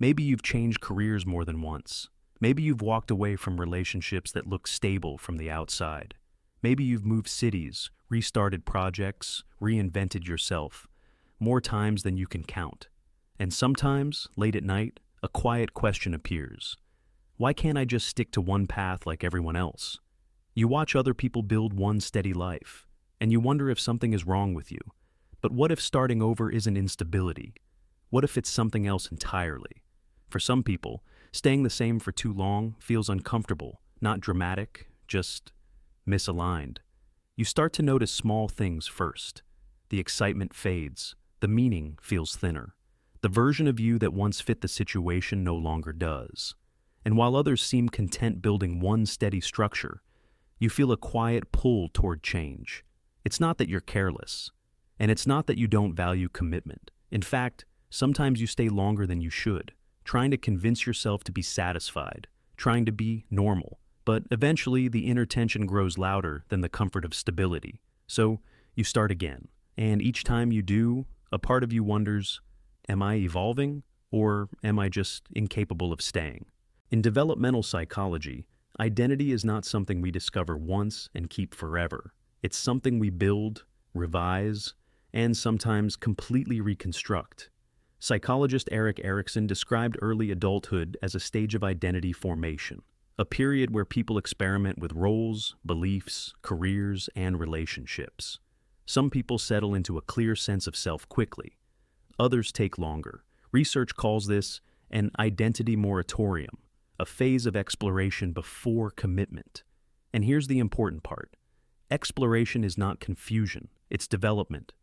Maybe you've changed careers more than once. Maybe you've walked away from relationships that look stable from the outside. Maybe you've moved cities, restarted projects, reinvented yourself, more times than you can count. And sometimes, late at night, a quiet question appears. Why can't I just stick to one path like everyone else? You watch other people build one steady life, and you wonder if something is wrong with you. But what if starting over isn't instability? What if it's something else entirely? For some people, staying the same for too long feels uncomfortable, not dramatic, just misaligned. You start to notice small things first. The excitement fades, the meaning feels thinner. The version of you that once fit the situation no longer does. And while others seem content building one steady structure, you feel a quiet pull toward change. It's not that you're careless, and it's not that you don't value commitment. In fact, sometimes you stay longer than you should, trying to convince yourself to be satisfied, trying to be normal. But eventually, the inner tension grows louder than the comfort of stability. So you start again. And each time you do, a part of you wonders, am I evolving, or am I just incapable of staying? In developmental psychology, identity is not something we discover once and keep forever. It's something we build, revise, and sometimes completely reconstruct. Psychologist Erik Erikson described early adulthood as a stage of identity formation, a period where people experiment with roles, beliefs, careers, and relationships. Some people settle into a clear sense of self quickly. Others take longer. Research calls this an identity moratorium, a phase of exploration before commitment. And here's the important part. Exploration is not confusion, it's development.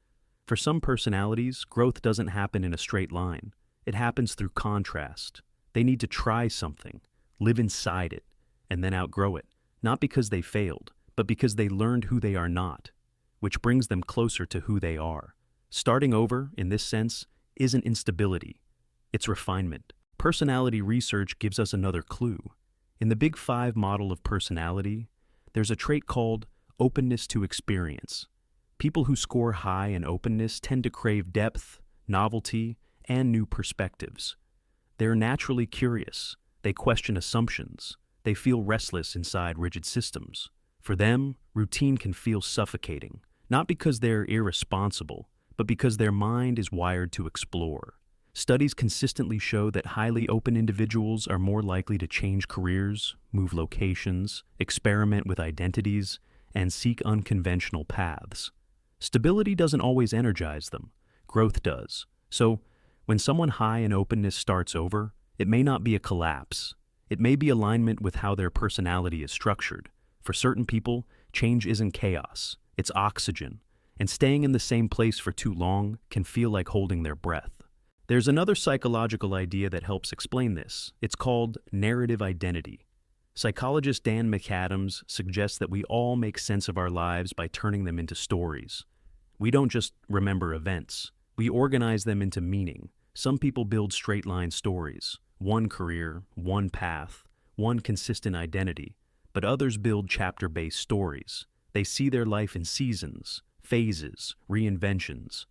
For some personalities, growth doesn't happen in a straight line. It happens through contrast. They need to try something, live inside it, and then outgrow it, not because they failed, but because they learned who they are not, which brings them closer to who they are. Starting over, in this sense, isn't instability, it's refinement. Personality research gives us another clue. In the Big Five model of personality, there's a trait called openness to experience. People who score high in openness tend to crave depth, novelty, and new perspectives. They're naturally curious. They question assumptions. They feel restless inside rigid systems. For them, routine can feel suffocating, not because they're irresponsible, but because their mind is wired to explore. Studies consistently show that highly open individuals are more likely to change careers, move locations, experiment with identities, and seek unconventional paths. Stability doesn't always energize them. Growth does. So, when someone high in openness starts over, it may not be a collapse. It may be alignment with how their personality is structured. For certain people, change isn't chaos. It's oxygen. And staying in the same place for too long can feel like holding their breath. There's another psychological idea that helps explain this. It's called narrative identity. Psychologist Dan McAdams suggests that we all make sense of our lives by turning them into stories. We don't just remember events. We organize them into meaning. Some people build straight-line stories, one career, one path, one consistent identity, but others build chapter-based stories. They see their life in seasons, phases, reinventions.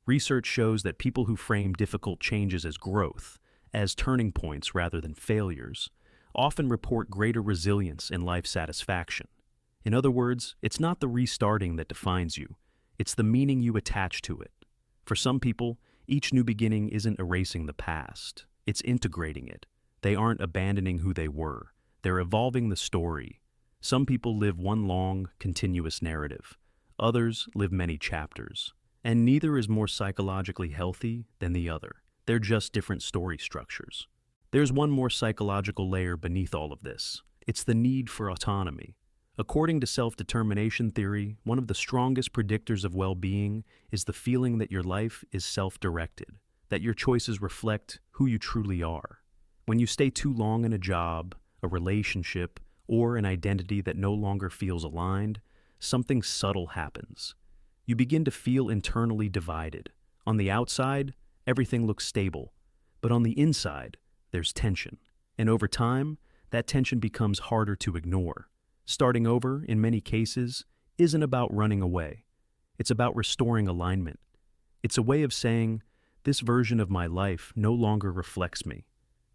Research shows that people who frame difficult changes as growth, as turning points rather than failures, often report greater resilience and life satisfaction. In other words, it's not the restarting that defines you, it's the meaning you attach to it. For some people, each new beginning isn't erasing the past, it's integrating it. They aren't abandoning who they were, they're evolving the story. Some people live one long, continuous narrative. Others live many chapters. And neither is more psychologically healthy than the other. They're just different story structures. There's one more psychological layer beneath all of this. It's the need for autonomy. According to self-determination theory, one of the strongest predictors of well-being is the feeling that your life is self-directed, that your choices reflect who you truly are. When you stay too long in a job, a relationship, or an identity that no longer feels aligned, something subtle happens. You begin to feel internally divided. On the outside, everything looks stable, but on the inside, there's tension. And over time, that tension becomes harder to ignore. Starting over, in many cases, isn't about running away. It's about restoring alignment. It's a way of saying, this version of my life no longer reflects me.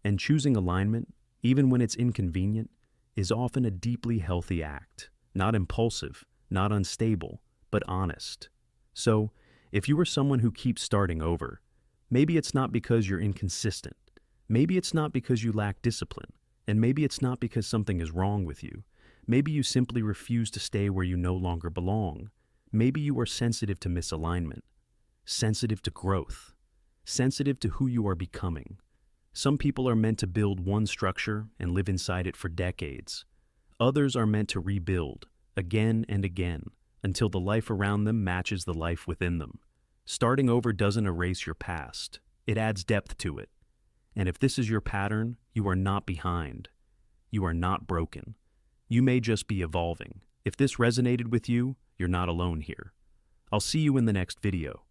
And choosing alignment, even when it's inconvenient, is often a deeply healthy act. Not impulsive, not unstable, but honest. So, if you are someone who keeps starting over, maybe it's not because you're inconsistent. Maybe it's not because you lack discipline. And maybe it's not because something is wrong with you. Maybe you simply refuse to stay where you no longer belong. Maybe you are sensitive to misalignment, sensitive to growth, sensitive to who you are becoming. Some people are meant to build one structure and live inside it for decades. Others are meant to rebuild, again and again, until the life around them matches the life within them. Starting over doesn't erase your past. It adds depth to it. And if this is your pattern, you are not behind. You are not broken. You may just be evolving. If this resonated with you, you're not alone here. I'll see you in the next video.